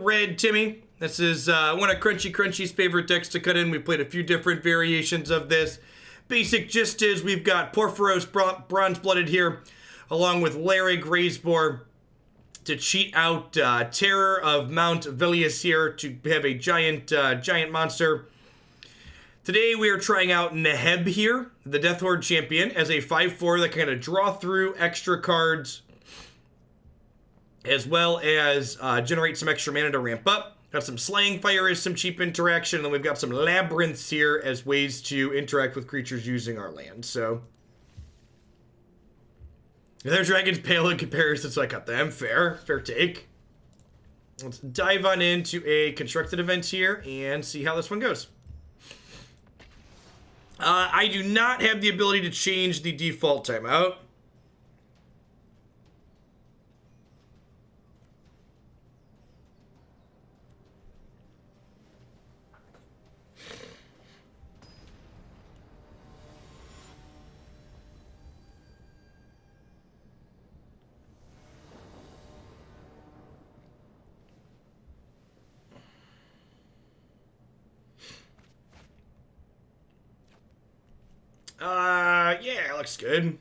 red Timmy. This is one of Crunchy's favorite decks to cut in. We've played a few different variations of this. Basic gist is we've got Purphoros Bronze-Blooded here, along with Ilharg, Raze-Boar, to cheat out Terror of Mount Velus here to have a giant monster. Today we are trying out Neheb here, the Dreadhorde champion, as a 5/4 that can kind of draw through extra cards, as well as generate some extra mana to ramp up. Got some Slaying Fire as some cheap interaction, and then we've got some Labyrinths here as ways to interact with creatures using our land. So their Dragon's Pale in comparison, so I cut them. Fair take. Let's dive on into a constructed event here and see how this one goes. I do not have the ability to change the default timeout. Yeah, looks good.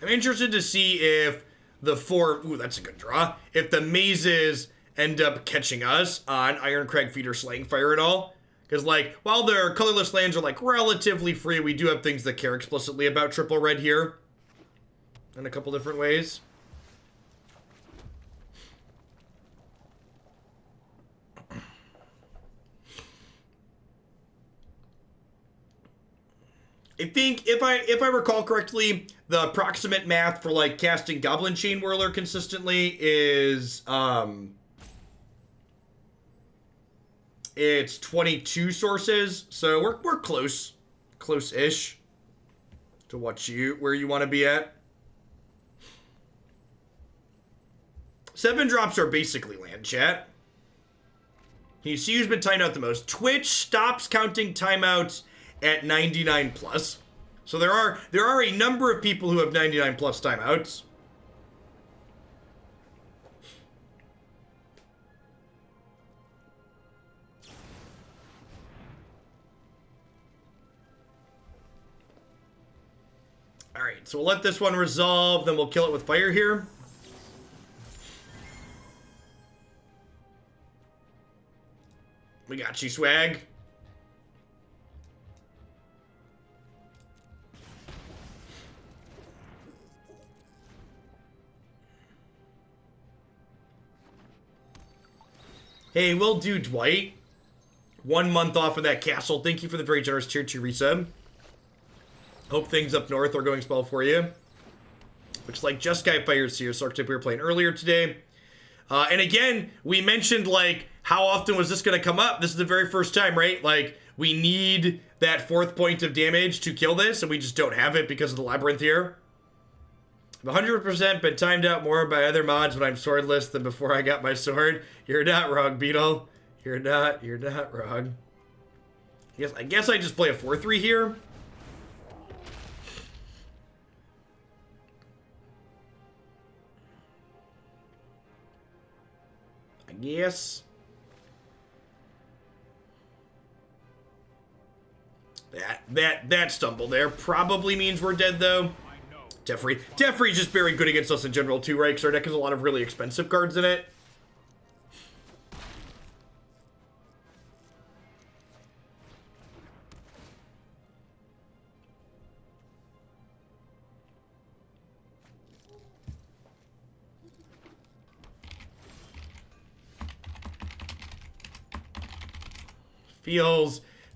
I'm interested to see if the ooh, that's a good draw. If the mazes end up catching us on Irencrag, Feeder, Slaying Fire at all. Because, like, while their colorless lands are, like, relatively free, we do have things that care explicitly about triple red here. In a couple different ways. I think if I recall correctly, the approximate math for like casting Goblin Chain Whirler consistently is it's 22 sources, so we're close-ish to where you want to be at. 7 drops are basically land, chat. Can you see who's been timed out the most? Twitch stops counting timeouts at 99 plus. So there are a number of people who have 99 plus timeouts. All right, so we'll let this one resolve, then we'll kill it with fire here. We got you, swag. Hey, we'll do Dwight. 1 month off of that castle. Thank you for the very generous tier 2 resub. Hope things up north are going well for you. Looks like Just Sky Fire's here, so archetype we were playing earlier today. And again, we mentioned, like, how often was this going to come up? This is the very first time, right? Like, we need that 4th point of damage to kill this, and we just don't have it because of the Labyrinth here. I've 100% been timed out more by other mods when I'm swordless than before I got my sword. You're not wrong, Beetle. You're not wrong. I guess I just play a 4-3 here. I guess. That stumble there probably means we're dead, though. Teferi's just very good against us in general, too, right? Because our deck has a lot of really expensive cards in it.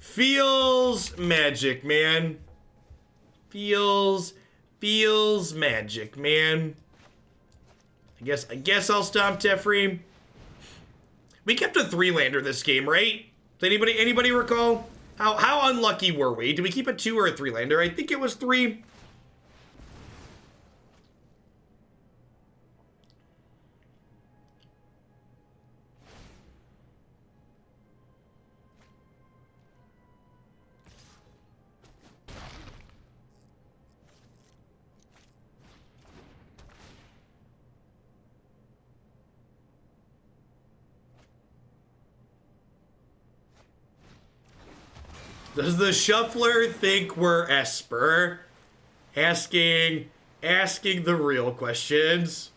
Feels magic, man. Feels magic, man. I guess I'll stomp Teferi. We kept a 3-lander this game, right? Does anybody recall? How unlucky were we? Did we keep a 2 or a 3-lander? I think it was 3. Does the shuffler think we're Esper? Asking the real questions.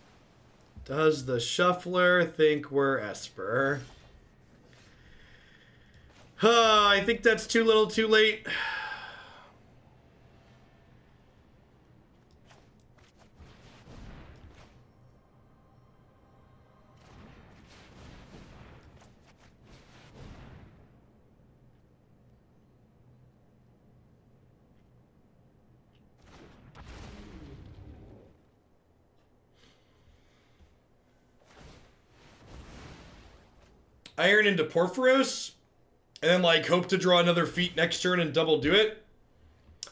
Does the shuffler think we're Esper? I think that's too little too late. Iron into Purphoros, and then like hope to draw another feat next turn and double do it.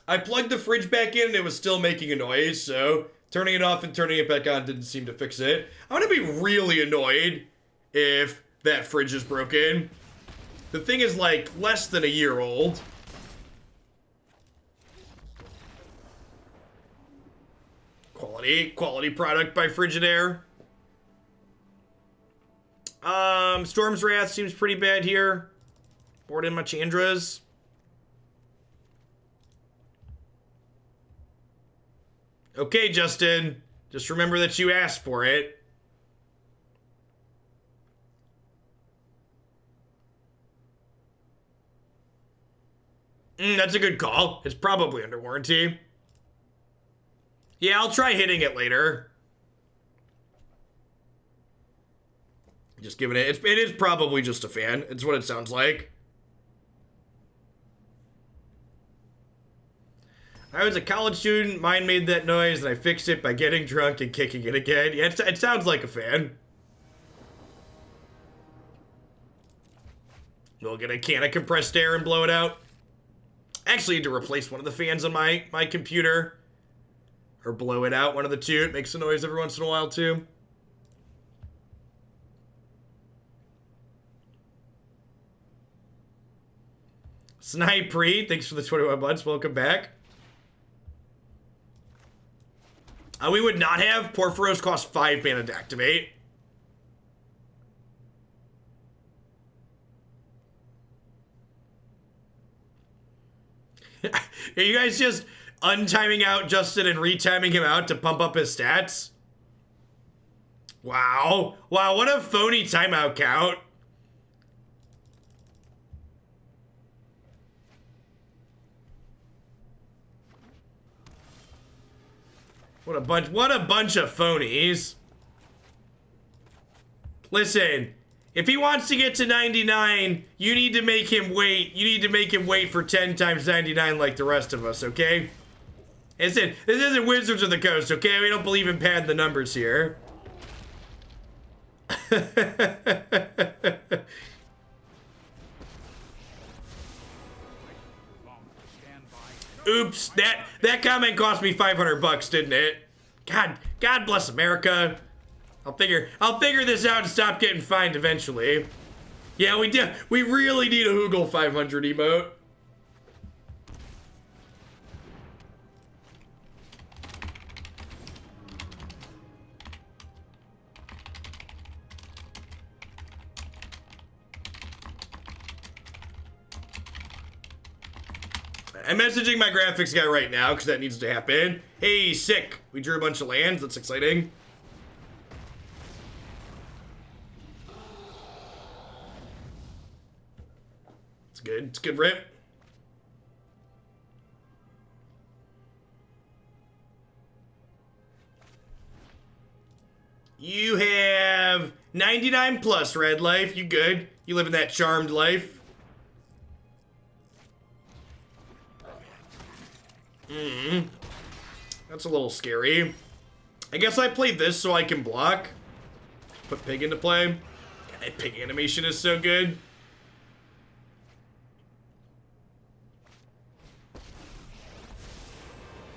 I plugged the fridge back in and it was still making a noise, so turning it off and turning it back on didn't seem to fix it. I'm gonna be really annoyed if that fridge is broken. The thing is like less than a year old. Quality product by Frigidaire. Storm's Wrath seems pretty bad here. Board in my Chandras. Okay, Justin. Just remember that you asked for it. That's a good call. It's probably under warranty. Yeah, I'll try hitting it later. Just giving it. It is probably just a fan. It's what it sounds like. I was a college student. Mine made that noise, and I fixed it by getting drunk and kicking it again. Yeah, it sounds like a fan. We'll get a can of compressed air and blow it out. Actually, need to replace one of the fans on my computer. Or blow it out, one of the two. It makes a noise every once in a while, too. Snipree, thanks for the 21 months. Welcome back. We would not have. Purphoros cost 5 mana to activate. Are you guys just untiming out Justin and retiming him out to pump up his stats? Wow. Wow, what a phony timeout count. What a bunch of phonies. Listen, if he wants to get to 99, you need to make him wait. You need to make him wait for 10 times 99 like the rest of us, okay? Listen, this isn't Wizards of the Coast, okay? We don't believe in padding the numbers here. Oops, that comment cost me $500, didn't it? God bless America. I'll figure this out and stop getting fined eventually. Yeah, we really need a Hoogle 500 emote. I'm messaging my graphics guy right now because that needs to happen. Hey, sick. We drew a bunch of lands. That's exciting. It's good. It's good rip. You have 99 plus red life. You good. You live in that charmed life. That's a little scary. I guess I played this so I can block. Put pig into play. God, that pig animation is so good.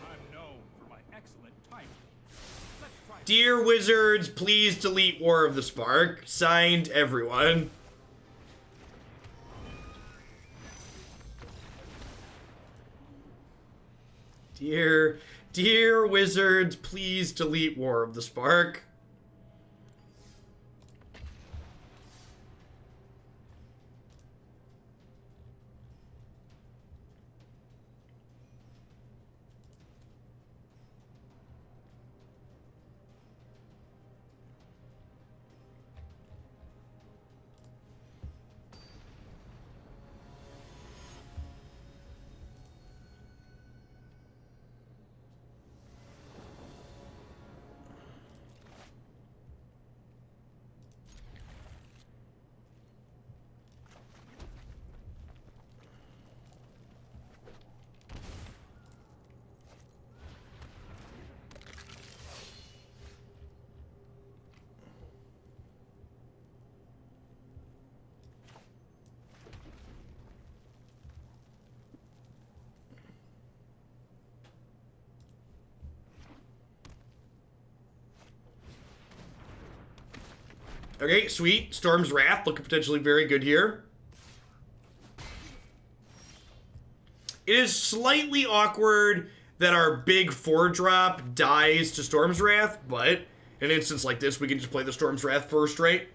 I'm known for my excellent timing. Dear Wizards, please delete War of the Spark. Signed, everyone. Dear Wizards, please delete War of the Spark. Okay, sweet. Storm's Wrath looking potentially very good here. It is slightly awkward that our big 4-drop dies to Storm's Wrath, but in an instance like this, we can just play the Storm's Wrath first, right?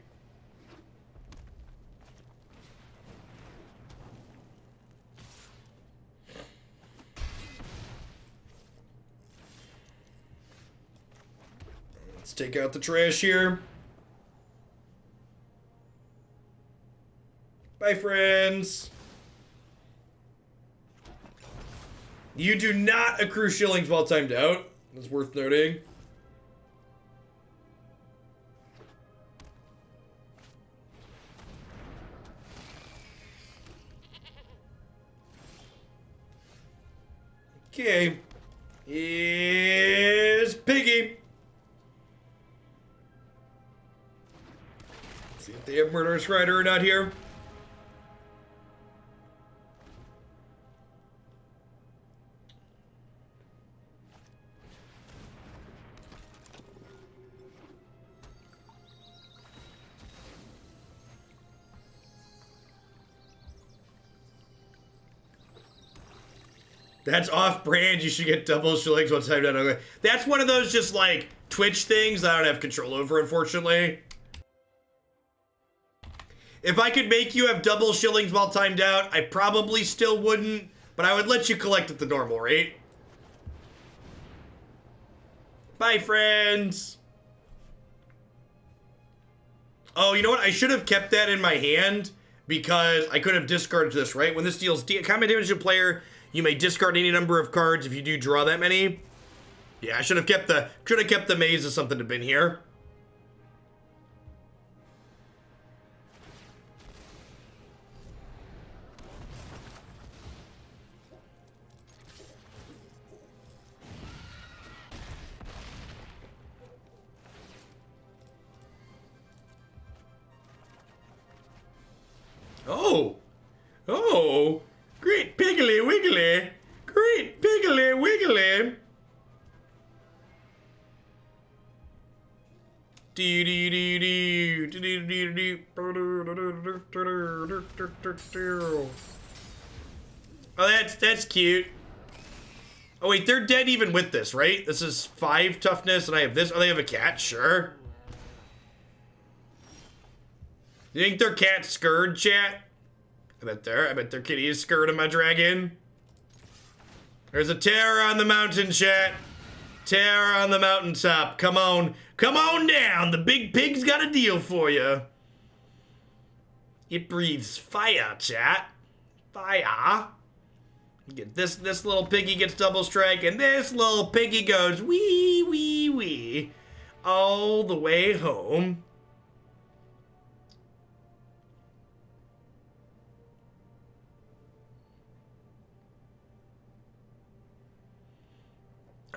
Let's take out the trash here. Bye, friends. You do not accrue shillings while timed out. That's worth noting. Okay. Is Piggy. Let's see if they have Murderous Rider or not here. That's off-brand. You should get double shillings one time. No. That's one of those just like Twitch things that I don't have control over, unfortunately. If I could make you have double shillings while timed out, I probably still wouldn't, but I would let you collect at the normal rate. Bye, friends. Oh, you know what? I should have kept that in my hand because I could have discarded this, right? When this deals combat damage to a player, you may discard any number of cards if you do draw that many. Yeah, I should have kept the maze as something to bin here. Oh, great piggly wiggly, great piggly wiggly. Oh, that's cute. Oh wait, they're dead even with this, right? This is 5 toughness, and I have this. Oh, they have a cat, sure. You think their cat's scared, chat? I bet their kitty is scared of my dragon. There's a terror on the mountain, chat. Terror on the mountaintop. Come on down. The big pig's got a deal for you. It breathes fire, chat. Fire. Get this little piggy gets double strike, and this little piggy goes wee wee wee all the way home.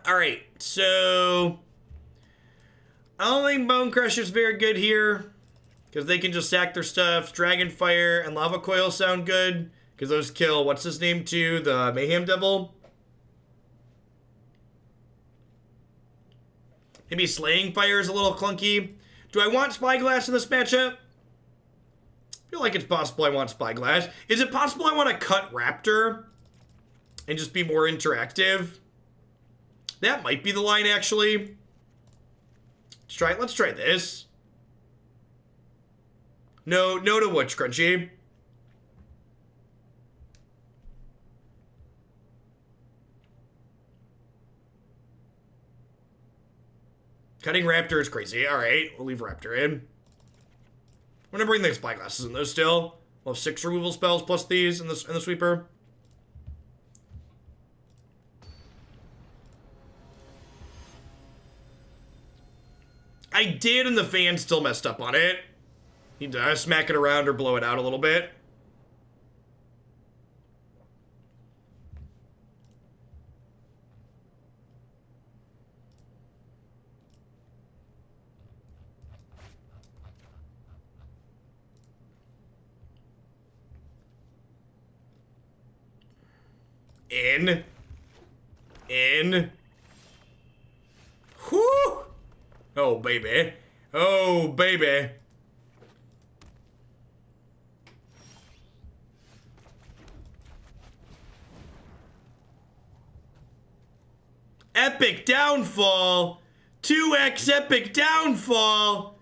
All right, so I don't think Bonecrusher's very good here because they can just sack their stuff. Dragonfire and Lava Coil sound good because those kill, what's his name too? The Mayhem Devil. Maybe Slaying Fire is a little clunky. Do I want Spyglass in this matchup? I feel like it's possible I want Spyglass. Is it possible I want to cut Raptor and just be more interactive? That might be the line, actually. Let's try this. No to Witch Crunchy. Cutting Raptor is crazy. All right, we'll leave Raptor in. I'm gonna bring the Spyglasses in though. Still, we'll have 6 removal spells plus these in the sweeper. I did, and the fan still messed up on it. Need to smack it around or blow it out a little bit. In. Whew! Oh, baby. Oh, baby. epic downfall. 2x epic downfall.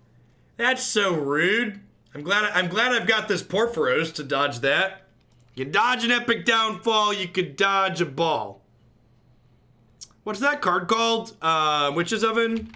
That's so rude. I'm glad I've got this Purphoros to dodge that. You can dodge an epic downfall, you could dodge a ball. What's that card called? Witch's Oven?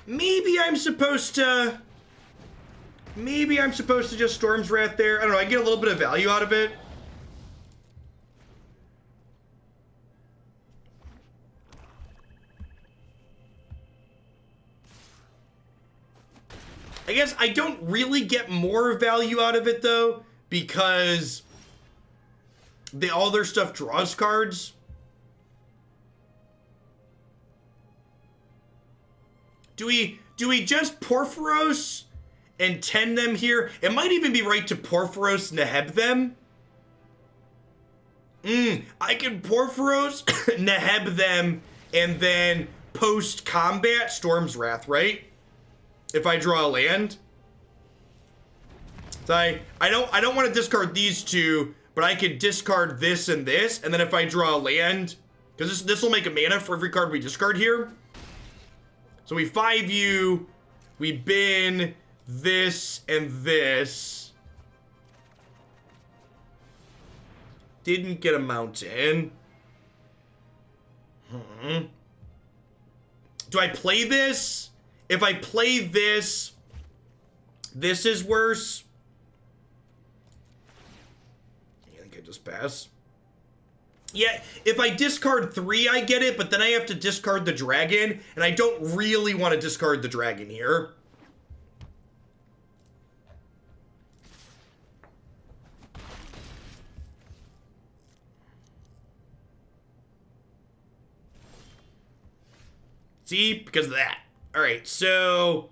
Maybe I'm supposed to just Storm's Wrath there. I don't know, I get a little bit of value out of it. I guess I don't really get more value out of it though, because all their stuff draws cards. Do we just Purphoros and 10 them here? It might even be right to Purphoros Neheb them. I can Purphoros Neheb them and then post-combat Storm's Wrath, right? If I draw a land. So I don't want to discard these two, but I could discard this, and then if I draw a land, because this will make a mana for every card we discard here. So we 5U, we bin this and this. Didn't get a mountain. Do I play this? If I play this, this is worse. I think I just pass. Yeah, if I discard 3, I get it, but then I have to discard the dragon, and I don't really want to discard the dragon here. See? Because of that. Alright, so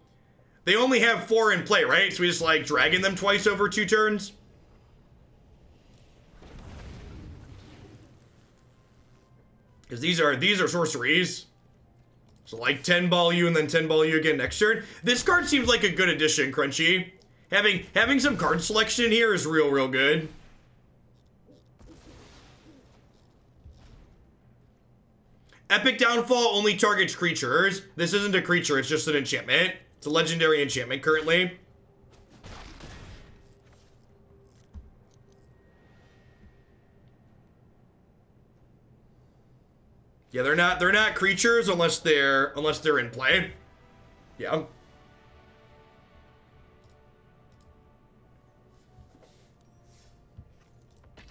they only have 4 in play, right? So we just, like, dragon them twice over 2 turns? Because these are sorceries. So like 10 ball you and then 10 ball you again next turn. This card seems like a good addition, Crunchy. Having some card selection in here is real good. Epic Downfall only targets creatures. This isn't a creature, it's just an enchantment. It's a legendary enchantment currently. Yeah, they're not creatures unless they're in play. Yeah.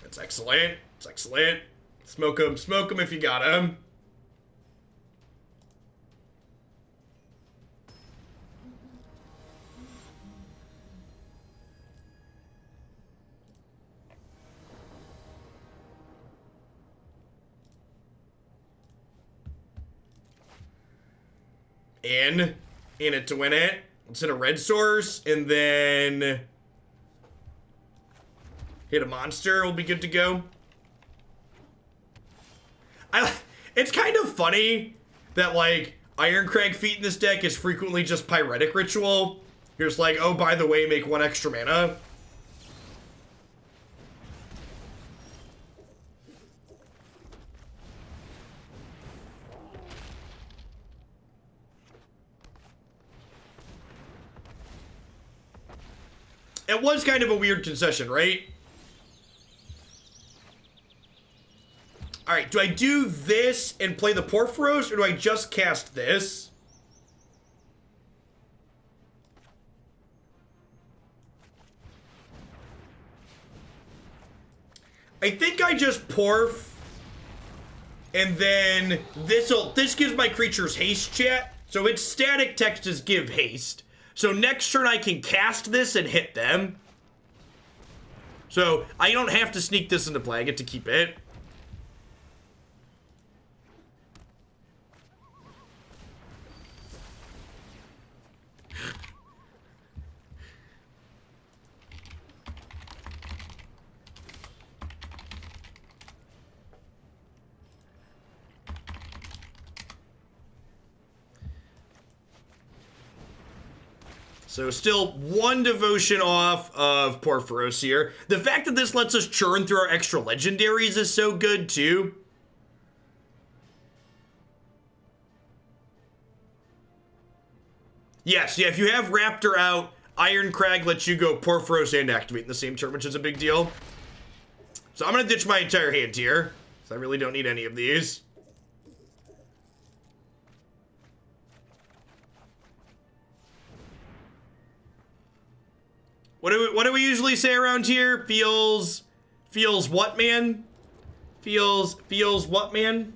That's excellent. It's excellent. Smoke them if you got them. In it to win it. Let's hit a red source and then hit a monster. We'll be good to go. It's kind of funny that like Irencrag feat in this deck is frequently just Pyretic Ritual. You're just like, oh, by the way, make 1 extra mana. It was kind of a weird concession, right? Alright, do I do this and play the Purphoros, or do I just cast this? I think I just Porf, and then this gives my creatures haste, chat. So its static text is give haste. So next turn I can cast this and hit them. So I don't have to sneak this into play. I get to keep it. So still one devotion off of Purphoros here. The fact that this lets us churn through our extra legendaries is so good too. Yes, yeah, if you have Raptor out, Irencrag lets you go Purphoros and activate in the same turn, which is a big deal. So I'm gonna ditch my entire hand here, because I really don't need any of these. What do we usually say around here? Feels what, man? Feels what, man?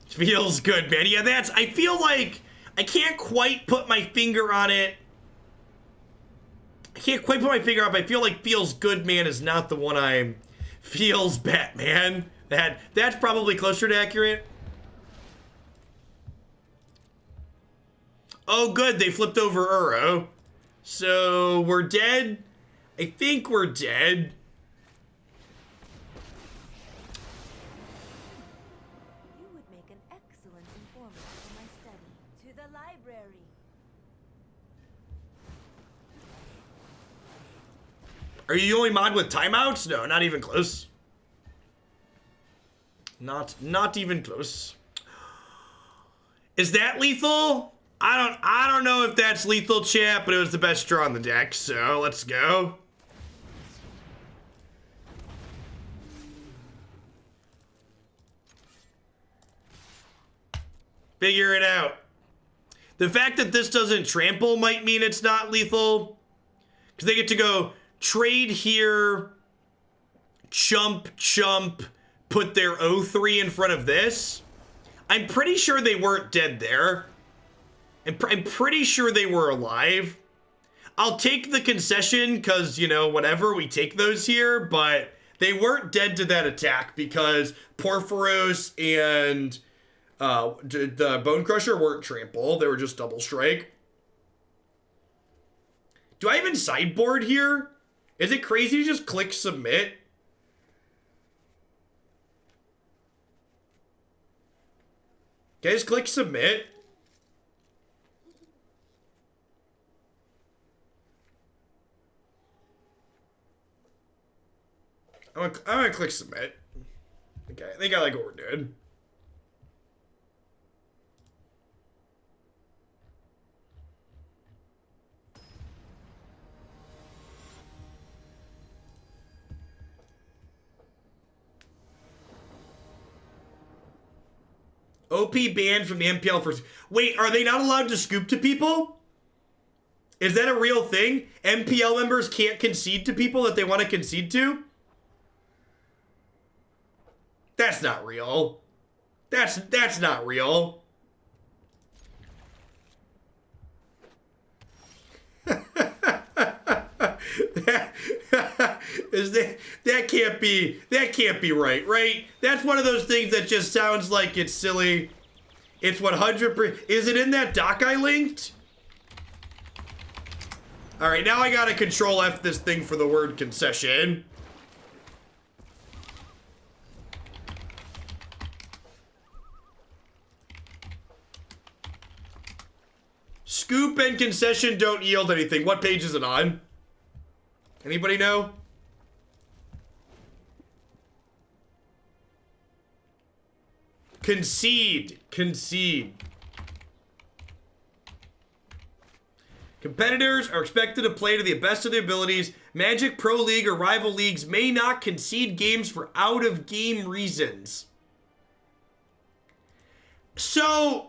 Feels good, man. Yeah, I feel like I can't quite put my finger on it. I can't quite put my finger on it, but I feel like feels good, man, is not the one I'm... Feels Batman. That's probably closer to accurate. Oh, good. They flipped over Uro. So we're dead. I think we're dead. You would make an excellent informant for my study. To the library. Are you the only mod with timeouts? No, not even close. Not even close. Is that lethal? I don't know if that's lethal, chat, but it was the best draw on the deck, so let's go. Figure it out. The fact that this doesn't trample might mean it's not lethal, because they get to go trade here, chump, put their O3 in front of this. I'm pretty sure they weren't dead there. I'm pretty sure they were alive. I'll take the concession because, you know, whatever, we take those here, but they weren't dead to that attack because Purphoros and the Bonecrusher weren't trample. They were just double strike. Do I even sideboard here? Is it crazy to just click submit? Can I just click submit? I'm gonna click submit. Okay, I think I like what we're doing. OP banned from the MPL for... Wait, are they not allowed to scoop to people? Is that a real thing? MPL members can't concede to people that they want to concede to? That's not real. That's not real. That can't be right? That's one of those things that just sounds like it's silly. It's 100%. Is it in that doc I linked? All right, now I gotta control F this thing for the word concession. Scoop and concession don't yield anything. What page is it on? Anybody know? Concede. Competitors are expected to play to the best of their abilities. Magic Pro League or rival leagues may not concede games for out-of-game reasons. So,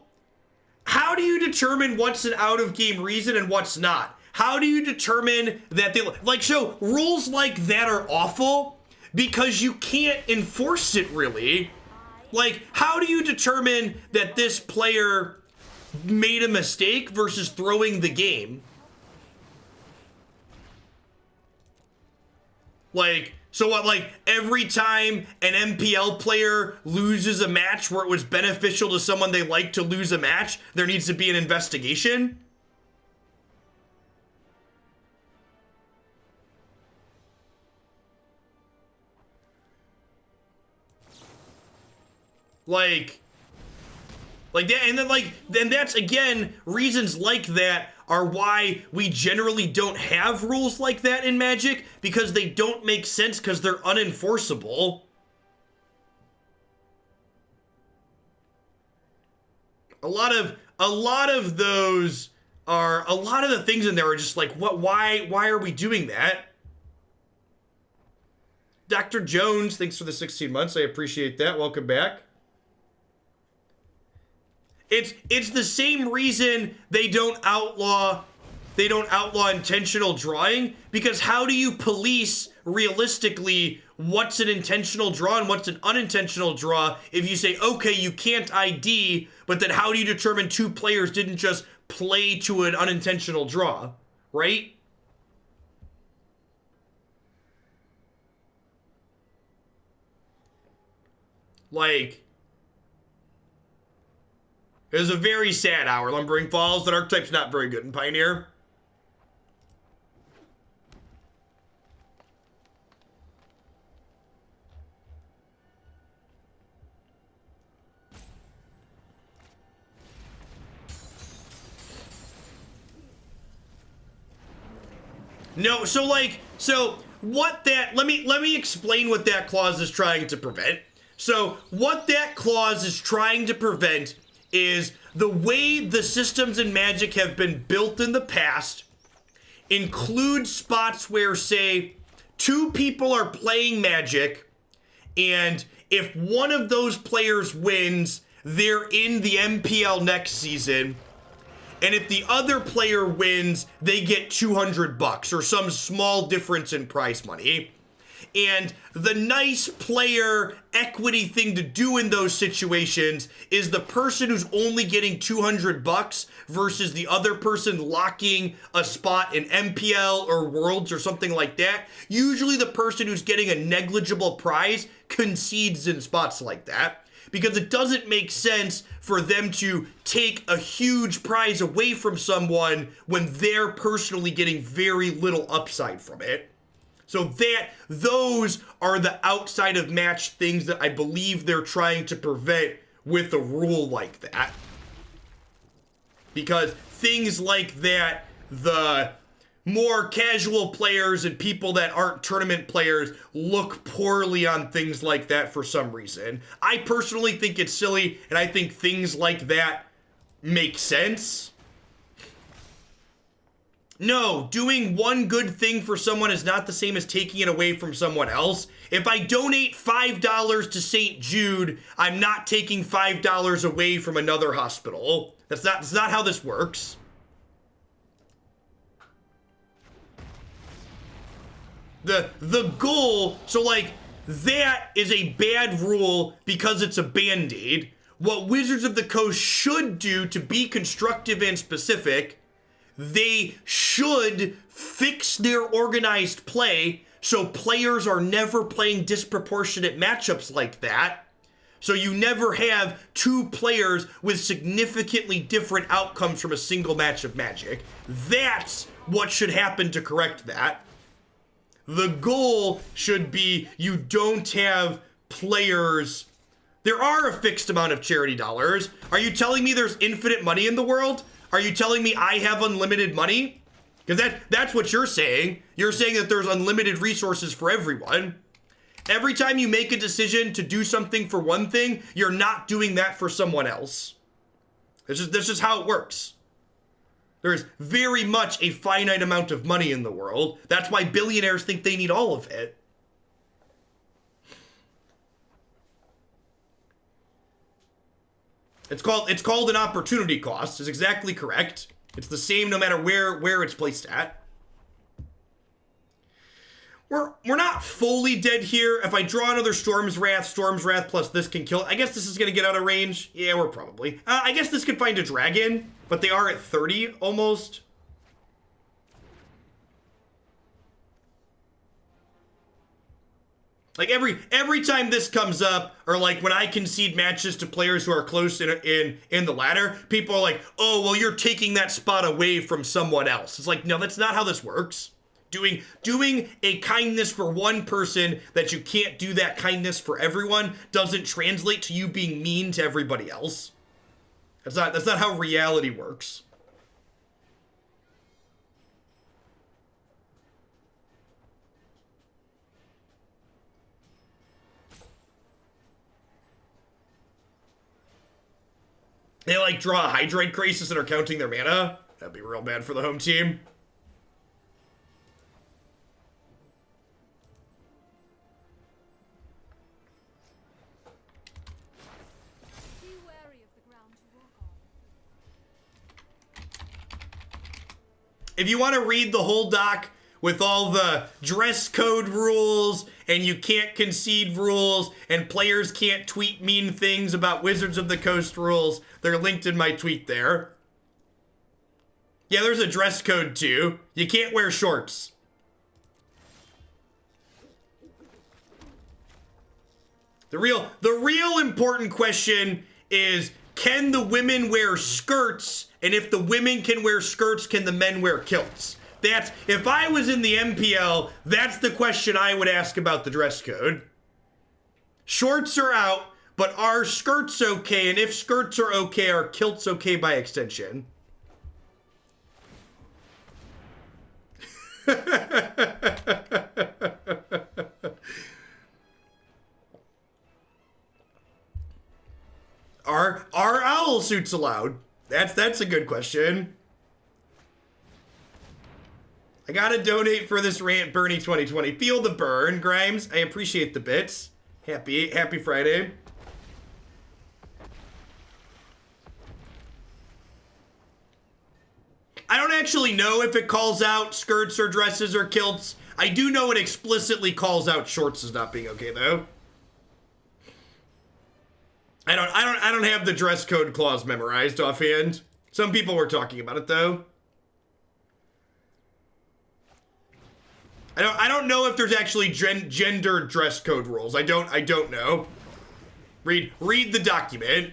how do you determine what's an out-of-game reason and what's not? How do you determine that they... Like, so, rules like that are awful because you can't enforce it, really. Like, how do you determine that this player made a mistake versus throwing the game? Like, so what, like, every time an MPL player loses a match where it was beneficial to someone they like to lose a match, there needs to be an investigation? Like that, and then that's, again, reasons like that are why we generally don't have rules like that in Magic, because they don't make sense because they're unenforceable. A lot of those are, a lot of the things in there are just like, what, why are we doing that? Dr. Jones, thanks for the 16 months. I appreciate that. Welcome back. It's the same reason they don't outlaw intentional drawing, because how do you police realistically what's an intentional draw and what's an unintentional draw if you say, okay, you can't ID, but then how do you determine two players didn't just play to an unintentional draw, right? Like, it was a very sad hour. Lumbering Falls, that archetype's not very good in Pioneer. No, so what that, let me explain what that clause is trying to prevent. So what that clause is trying to prevent is the way the systems in Magic have been built in the past include spots where, say, two people are playing Magic, and if one of those players wins, they're in the MPL next season, and if the other player wins, they get $200 or some small difference in prize money. And the nice player equity thing to do in those situations is the person who's only getting $200 versus the other person locking a spot in MPL or Worlds or something like that. Usually the person who's getting a negligible prize concedes in spots like that, because it doesn't make sense for them to take a huge prize away from someone when they're personally getting very little upside from it. So those are the outside of match things that I believe they're trying to prevent with a rule like that. Because things like that, the more casual players and people that aren't tournament players look poorly on things like that for some reason. I personally think it's silly, and I think things like that make sense. No, doing one good thing for someone is not the same as taking it away from someone else. If I donate $5 to St. Jude, I'm not taking $5 away from another hospital. That's not how this works. The goal, so like, that is a bad rule because it's a band-aid. What Wizards of the Coast should do to be constructive and specific, they should fix their organized play so players are never playing disproportionate matchups like that. So you never have two players with significantly different outcomes from a single match of Magic. That's what should happen to correct that. The goal should be you don't have players. There are a fixed amount of charity dollars. Are you telling me there's infinite money in the world? Are you telling me I have unlimited money? Because that's what you're saying. You're saying that there's unlimited resources for everyone. Every time you make a decision to do something for one thing, you're not doing that for someone else. This is how it works. There's very much a finite amount of money in the world. That's why billionaires think they need all of it. It's called an opportunity cost. Is exactly correct. It's the same no matter where it's placed at. We're not fully dead here. If I draw another Storm's Wrath plus this can kill. I guess this is gonna get out of range. Yeah, we're probably. I guess this could find a dragon, but they are at 30 almost. Like every time this comes up, or like when I concede matches to players who are close in the ladder, people are like, "Oh, well, you're taking that spot away from someone else." It's like, no, that's not how this works. Doing a kindness for one person that you can't do that kindness for everyone doesn't translate to you being mean to everybody else. That's not how reality works. They like draw a Hydroid Crisis and are counting their mana. That'd be real bad for the home team. Be wary of the ground you walk on. If you want to read the whole doc with all the dress code rules and you can't concede rules and players can't tweet mean things about Wizards of the Coast rules, they're linked in my tweet there. Yeah, there's a dress code too. You can't wear shorts. The real important question is, can the women wear skirts? And if the women can wear skirts, can the men wear kilts? If I was in the MPL, that's the question I would ask about the dress code. Shorts are out, but are skirts okay? And if skirts are okay, are kilts okay by extension? Are owl suits allowed? That's a good question. I gotta donate for this rant, Bernie 2020. Feel the burn, Grimes. I appreciate the bits. Happy Friday. I don't actually know if it calls out skirts or dresses or kilts. I do know it explicitly calls out shorts as not being okay though. I don't have the dress code clause memorized offhand. Some people were talking about it though. I don't know if there's actually gender dress code rules. I don't know. Read the document.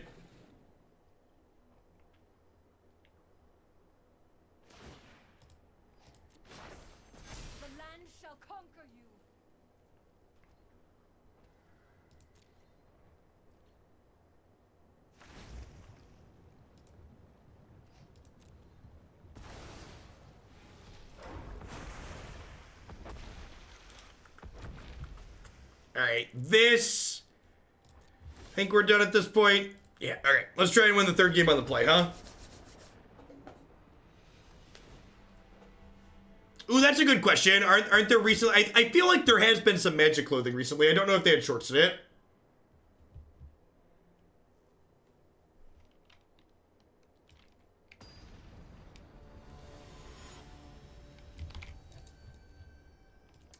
The land shall conquer you. All right, this. I think we're done at this point. Yeah, all right. Let's try and win the third game on the play, huh? Ooh, that's a good question. Aren't there recently? I feel like there has been some Magic clothing recently. I don't know if they had shorts in it.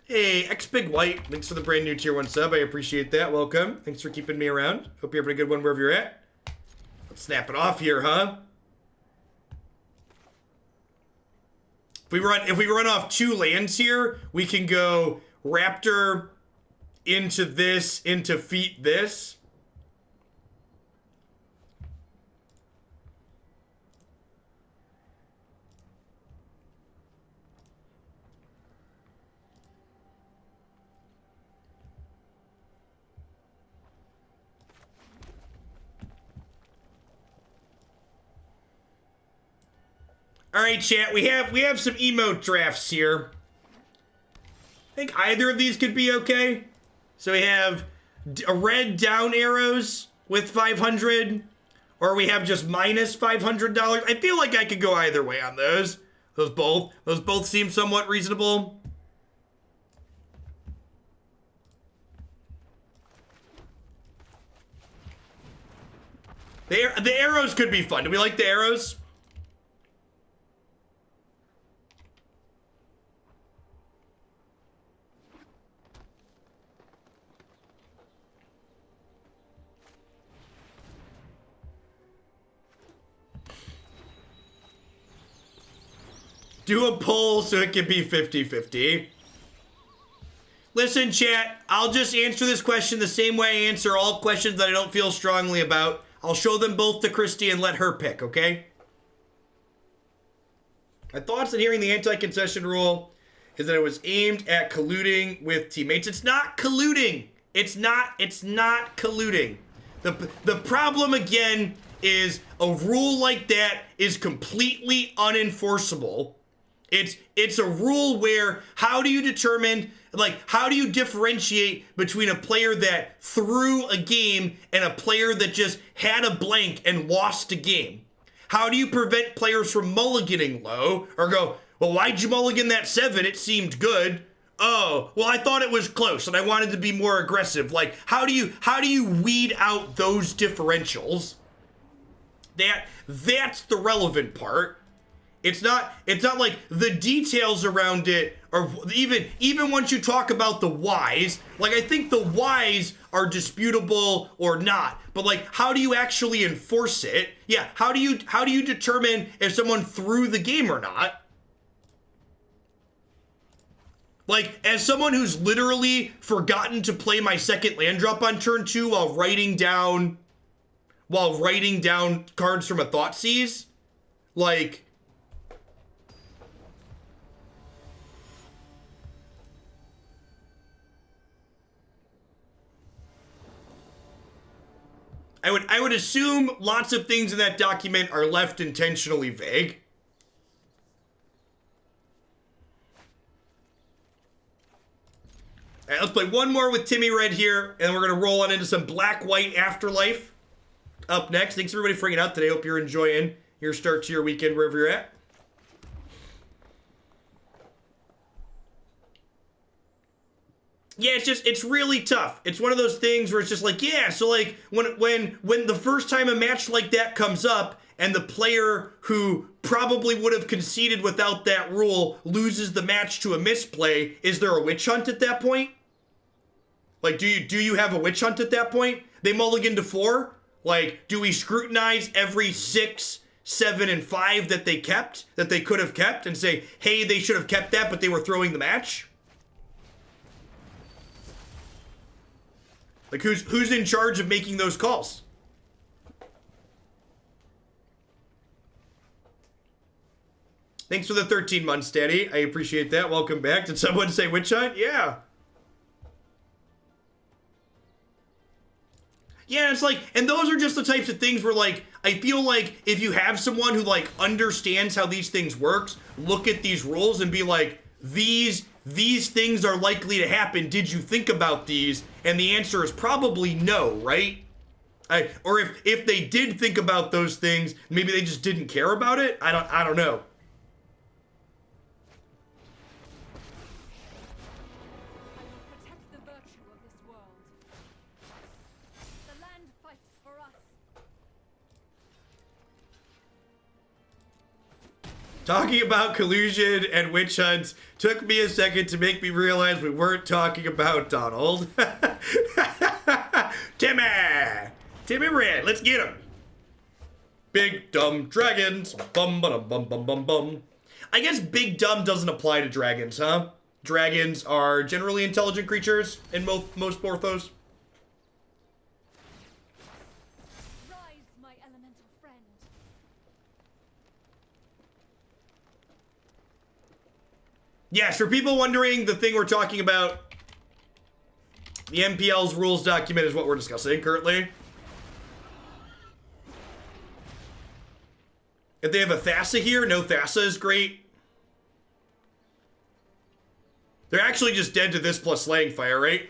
Hey, X Big White, thanks for the brand new tier 1 sub. I appreciate that. Welcome. Thanks for keeping me around. Hope you're having a good one wherever you're at. Let's snap it off here, huh? If we run off 2 lands here, we can go Raptor into this, into feat this. All right, chat, we have some emote drafts here. I think either of these could be okay. So we have a red down arrows with 500, or we have just minus $500. I feel like I could go either way on those. Those both seem somewhat reasonable. The arrows could be fun. Do we like the arrows? Do a poll so it can be 50-50. Listen, chat, I'll just answer this question the same way I answer all questions that I don't feel strongly about. I'll show them both to Christy and let her pick, okay? My thoughts on hearing the anti-concession rule is that it was aimed at colluding with teammates. It's not colluding. It's not colluding. The problem, again, is a rule like that is completely unenforceable. It's a rule where how do you determine, like, how do you differentiate between a player that threw a game and a player that just had a blank and lost a game? How do you prevent players from mulliganing low or go, well, why'd you mulligan that 7? It seemed good. Oh, well, I thought it was close and I wanted to be more aggressive. Like, how do you weed out those differentials? That's the relevant part. It's not like the details around it, or even once you talk about the whys, like I think the whys are disputable or not, but like how do you actually enforce it? Yeah, how do you determine if someone threw the game or not? Like, as someone who's literally forgotten to play my second land drop on turn 2 while writing down cards from a Thoughtseize, like, I would assume lots of things in that document are left intentionally vague. All right, let's play one more with Timmy Red here, and we're going to roll on into some Black-White Afterlife up next. Thanks, everybody, for hanging out today. Hope you're enjoying your start to your weekend wherever you're at. Yeah, it's really tough. It's one of those things where it's just like, yeah, so like when the first time a match like that comes up and the player who probably would have conceded without that rule loses the match to a misplay, is there a witch hunt at that point? Like, do you have a witch hunt at that point? They mulligan to 4? Like, do we scrutinize every 6, 7, and 5 that they could have kept and say, hey, they should have kept that, but they were throwing the match? Like, who's in charge of making those calls? Thanks for the 13 months, Daddy. I appreciate that. Welcome back. Did someone say witch hunt? Yeah. Yeah, it's like, and those are just the types of things where, like, I feel like if you have someone who, like, understands how these things works, look at these rules and be like, these things are likely to happen. Did you think about these? And the answer is probably no, right? Or if they did think about those things, maybe they just didn't care about it. I don't know. I will protect the virtue of this world. The land fights for us. Talking about collusion and witch hunts took me a second to make me realize we weren't talking about Donald. Timmy Red, let's get him. Big dumb dragons. Bum ba bum bum bum bum. I guess big dumb doesn't apply to dragons, huh? Dragons are generally intelligent creatures in most Porthos. Rise, my elemental friend. Yes, for people wondering, the thing we're talking about, the MPL's rules document is what we're discussing currently. If they have a Thassa here, no Thassa is great. They're actually just dead to this plus Slaying Fire, right?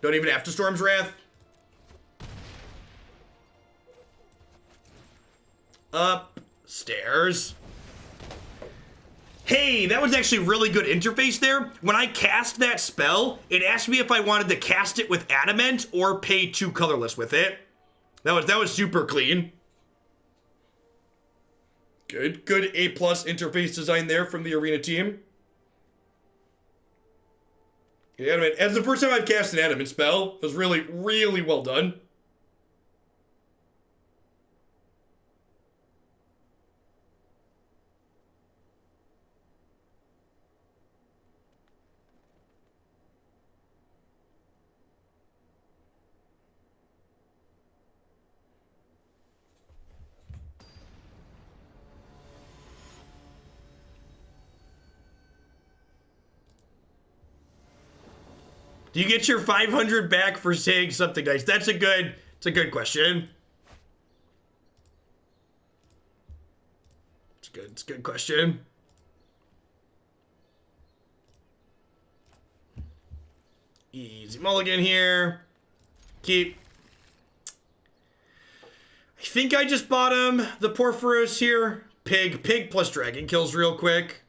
Don't even have to Storm's Wrath. Upstairs. Hey, that was actually really good interface there. When I cast that spell, it asked me if I wanted to cast it with Adamant or pay 2 colorless with it. That was super clean. Good A+ interface design there from the Arena team. Yeah, Adamant. As the first time I've cast an Adamant spell, it was really, really well done. Do you get your 500 back for saying something nice? It's a good question. It's a good question. Easy mulligan here. Keep. I think I just bought him the Purphoros here. Pig plus dragon kills real quick.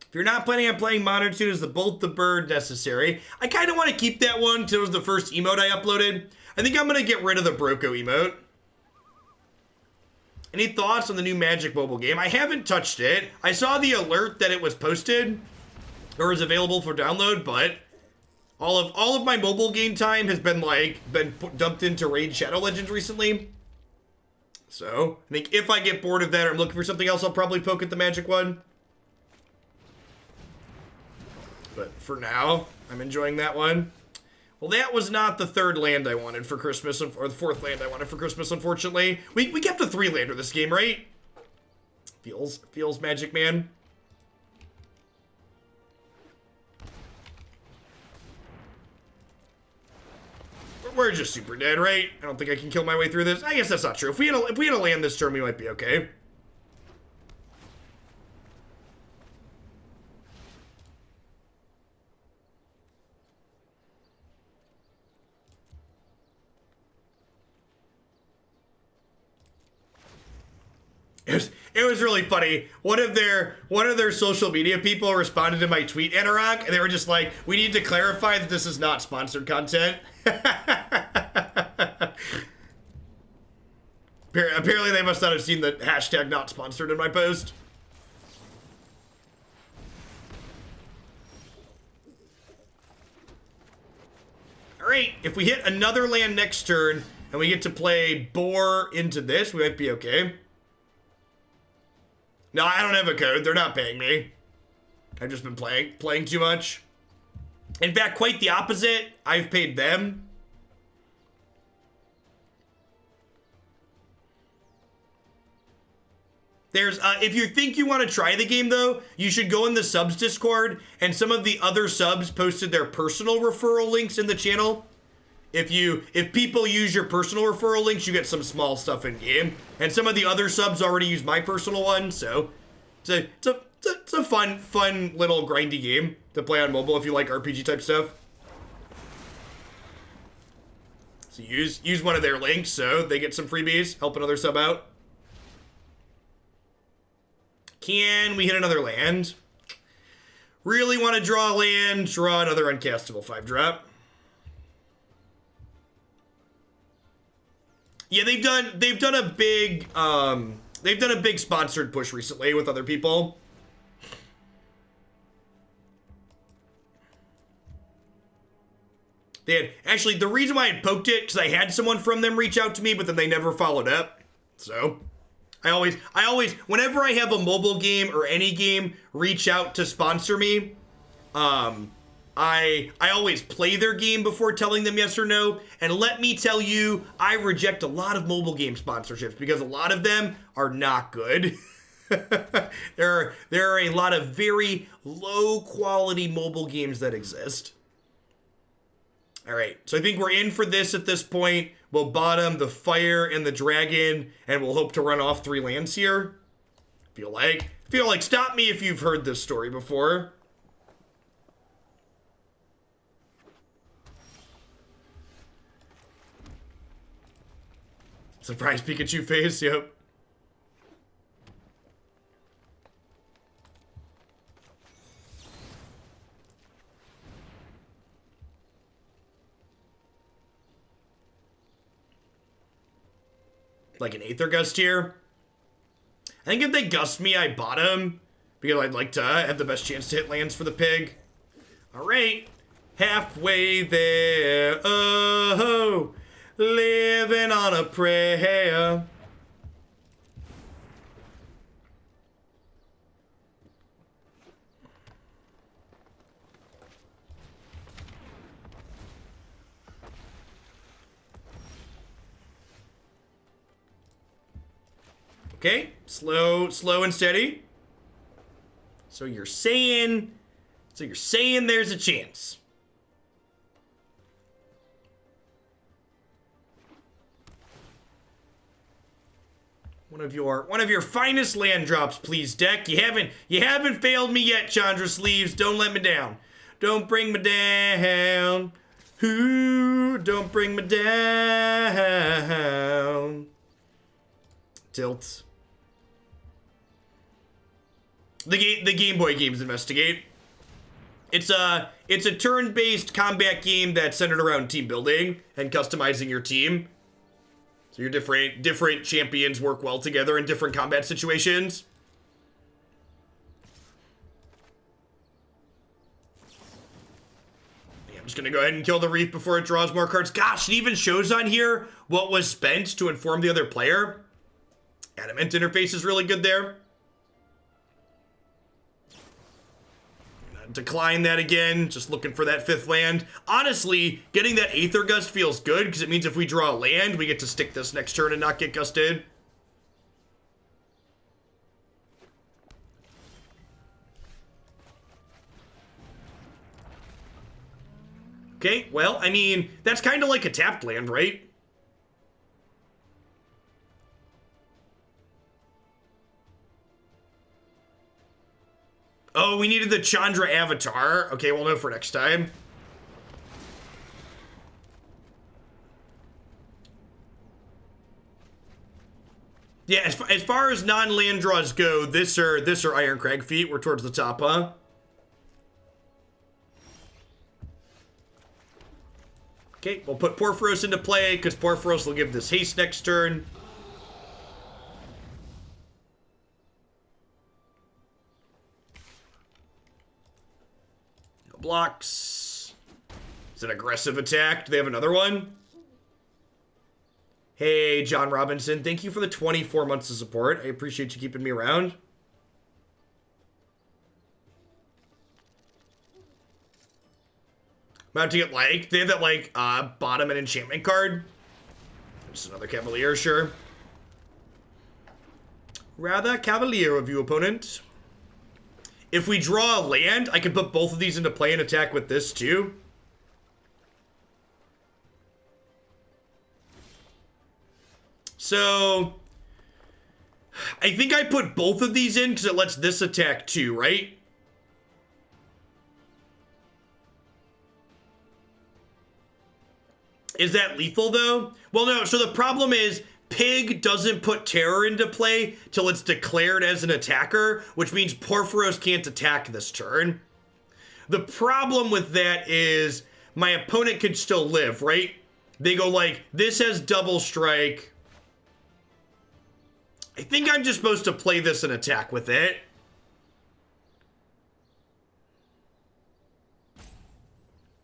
If you're not planning on playing Modern soon, is the Bolt the Bird necessary? I kind of want to keep that one because it was the first emote I uploaded. I think I'm going to get rid of the Broco emote. Any thoughts on the new Magic mobile game? I haven't touched it. I saw the alert that it was posted or is available for download, but all of my mobile game time has been dumped into Raid Shadow Legends recently. So I think if I get bored of that or I'm looking for something else, I'll probably poke at the Magic one. But for now, I'm enjoying that one. Well, that was not the 3rd land I wanted for Christmas, or the 4th land I wanted for Christmas, unfortunately. We kept the 3-lander this game, right? Feels Magic Man. We're just super dead, right? I don't think I can kill my way through this. I guess that's not true. If we had a land this turn, we might be okay. It was really funny. One of their social media people responded to my tweet, Ilharg, and they were just like, "We need to clarify that this is not sponsored content." Apparently, they must not have seen the hashtag not sponsored in my post. All right, if we hit another land next turn and we get to play Boar into this, we might be okay. No, I don't have a code. They're not paying me. I've just been playing too much. In fact, quite the opposite. I've paid them. There's, if you think you want to try the game though, you should go in the subs Discord, and some of the other subs posted their personal referral links in the channel. If people use your personal referral links, you get some small stuff in game. And some of the other subs already use my personal one, so it's a fun little grindy game to play on mobile if you like RPG type stuff. So use one of their links so they get some freebies, help another sub out. Can we hit another land? Really want to draw a land, draw another uncastable 5-drop. Yeah, they've done a big sponsored push recently with other people. Actually, the reason why I poked it, because I had someone from them reach out to me, but then they never followed up. So I always, whenever I have a mobile game or any game reach out to sponsor me, I always play their game before telling them yes or no. And let me tell you, I reject a lot of mobile game sponsorships because a lot of them are not good. There are a lot of very low quality mobile games that exist. All right, so I think we're in for this at this point. We'll bottom the fire and the dragon, and we'll hope to run off 3 lands here. Feel like, stop me if you've heard this story before. Surprise Pikachu face, yep. Like an Aether Gust here. I think if they gust me, I bottom. Because I'd like to have the best chance to hit lands for the pig. Alright. Halfway there. Oh, living on a prayer. Okay, slow and steady. So you're saying there's a chance. One of your finest land drops, please, deck. You haven't failed me yet, Chandra Sleeves. Don't let me down. Don't bring me down. Ooh, don't bring me down. Tilt. The Game Boy games Investigate. It's a turn-based combat game that's centered around team building and customizing your team. So your different champions work well together in different combat situations. Yeah, I'm just gonna go ahead and kill the Reef before it draws more cards. Gosh, it even shows on here what was spent to inform the other player. Adamant interface is really good there. Decline that again, just looking for that 5th land. Honestly, getting that Aether Gust feels good because it means if we draw a land, we get to stick this next turn and not get gusted. Okay, well, I mean, that's kind of like a tapped land, right? Oh, we needed the Chandra avatar. Okay, we'll know for next time. Yeah, as far as non-land draws go, this or Irencrag feet. We're towards the top, huh? Okay, we'll put Purphoros into play because Purphoros will give this haste next turn. Blocks. It's an aggressive attack. Do they have another one? Hey, John Robinson. Thank you for the 24 months of support. I appreciate you keeping me around. About to get like, they have that like bottom and enchantment card. Just another Cavalier, sure. Rather Cavalier of you, opponent. If we draw a land, I can put both of these into play and attack with this too. So, I think I put both of these in because it lets this attack too, right? Is that lethal though? Well, no, so the problem is Pig doesn't put terror into play till it's declared as an attacker, which means Purphoros can't attack this turn. The problem with that is my opponent could still live, right? They go like, this has double strike. I think I'm just supposed to play this and attack with it.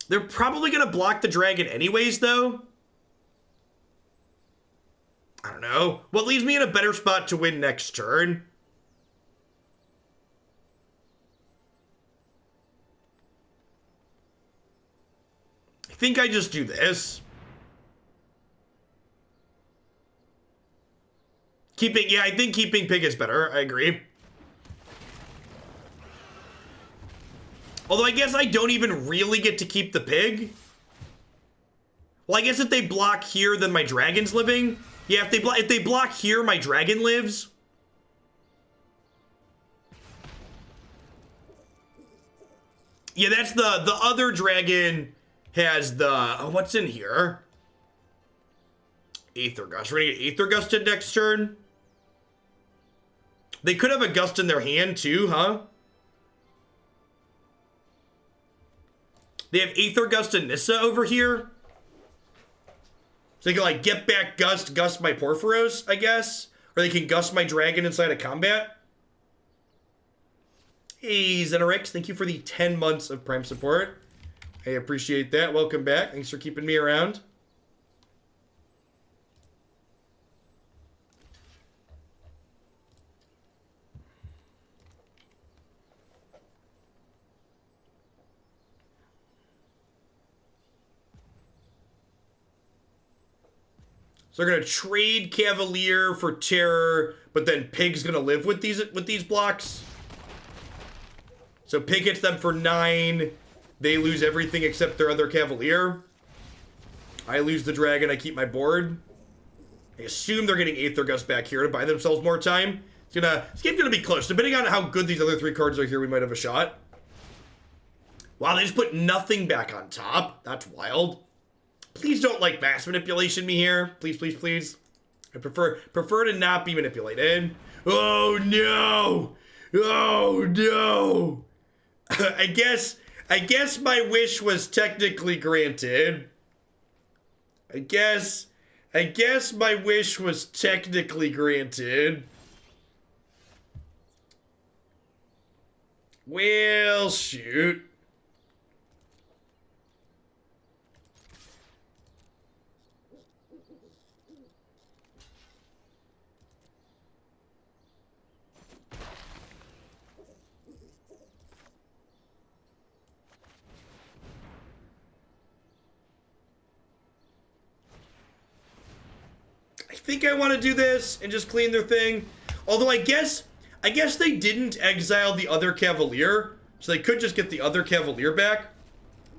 They're probably going to block the dragon anyways, though. I don't know. What leaves me in a better spot to win next turn? think I just do this. Yeah, I think keeping pig is better. I agree. Although I guess I don't even really get to keep the pig. Well, I guess if they block here, then my dragon's living. Yeah, if they block here, my dragon lives. Yeah, that's the other dragon has the... Oh, what's in here? Aether Gust. We're gonna get Aether Gusted next turn. They could have a Gust in their hand too, huh? They have Aether Gust and Nissa over here. So they can, like, get back Gust my Purphoros, I guess. Or they can Gust my dragon inside of combat. Hey, Zenorix, thank you for the 10 months of Prime support. I appreciate that. Welcome back. Thanks for keeping me around. So they're gonna trade Cavalier for Terror, but then Pig's gonna live with these blocks. So Pig hits them for 9. They lose everything except their other Cavalier. I lose the dragon. I keep my board. I assume they're getting Aether Gust back here to buy themselves more time. This game's gonna be close. Depending on how good these other 3 cards are here, we might have a shot. Wow, they just put nothing back on top. That's wild. Please don't, like, mass manipulation me here. Please, please, please. I prefer to not be manipulated. Oh no! Oh no! I guess my wish was technically granted. I guess my wish was technically granted. Well, shoot. I think I want to do this and just clean their thing. Although I guess they didn't exile the other Cavalier, so they could just get the other Cavalier back.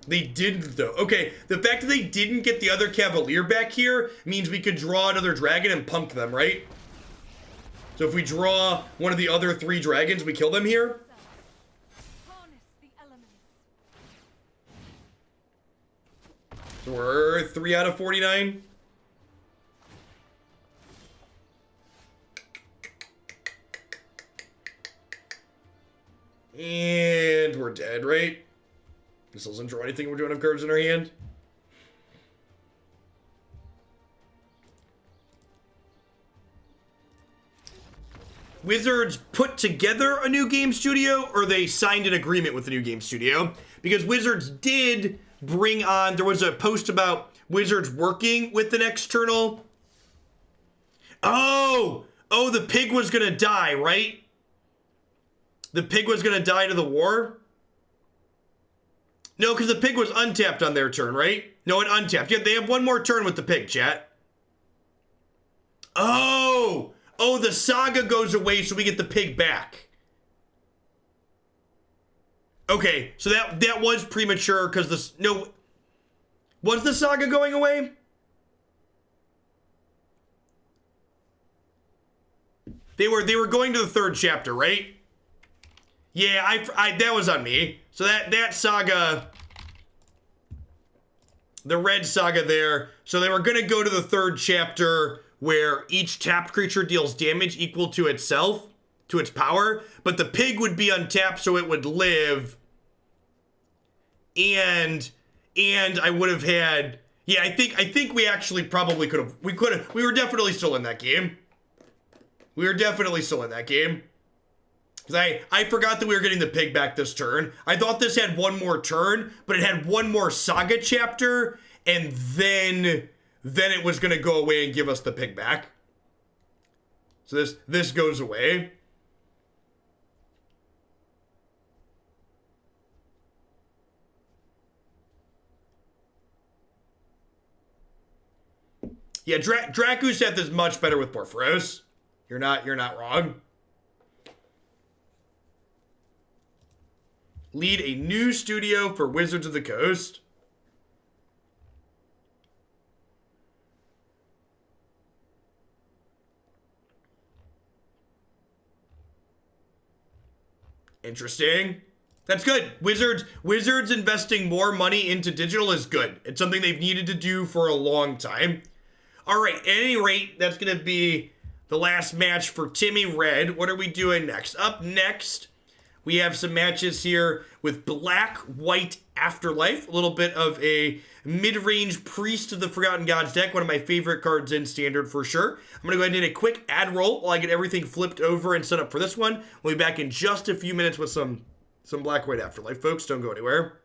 They didn't, though. Okay, the fact that they didn't get the other Cavalier back here means we could draw another dragon and punk them, right? So if we draw one of the other 3 dragons, we kill them here. So we're 3 out of 49. And we're dead, right? This doesn't draw anything. We don't have cards in our hand. Wizards put together a new game studio, or they signed an agreement with the new game studio? Because Wizards did bring on, there was a post about Wizards working with an external. Oh, the pig was gonna die, right? The pig was gonna die to the war? No, because the pig was untapped on their turn, right? No, it untapped. Yeah, they have one more turn with the pig, chat. Oh, the saga goes away, so we get the pig back. Okay, so that was premature because was the saga going away? They were going to the 3rd chapter, right? Yeah, I that was on me. So that saga, the red saga there. So they were gonna go to the 3rd chapter where each tapped creature deals damage equal to itself, to its power, but the pig would be untapped so it would live. And I would have had, yeah, I think we actually probably could have, we were definitely still in that game. We were definitely still in that game. Because I forgot that we were getting the pig back this turn. I thought this had one more turn, but it had one more saga chapter, and then it was going to go away and give us the pig back. So this goes away. Yeah, Drakuseth is much better with Purphoros. You're not wrong. Lead a new studio for Wizards of the Coast. Interesting. That's good. Wizards investing more money into digital is good. It's something they've needed to do for a long time. All right, at any rate, that's going to be the last match for Timmy Red. What are we doing next? Up next, we have some matches here with Black White Afterlife. A little bit of a mid-range Priest of the Forgotten Gods deck. One of my favorite cards in Standard for sure. I'm going to go ahead and hit a quick ad roll while I get everything flipped over and set up for this one. We'll be back in just a few minutes with some Black White Afterlife, folks. Don't go anywhere.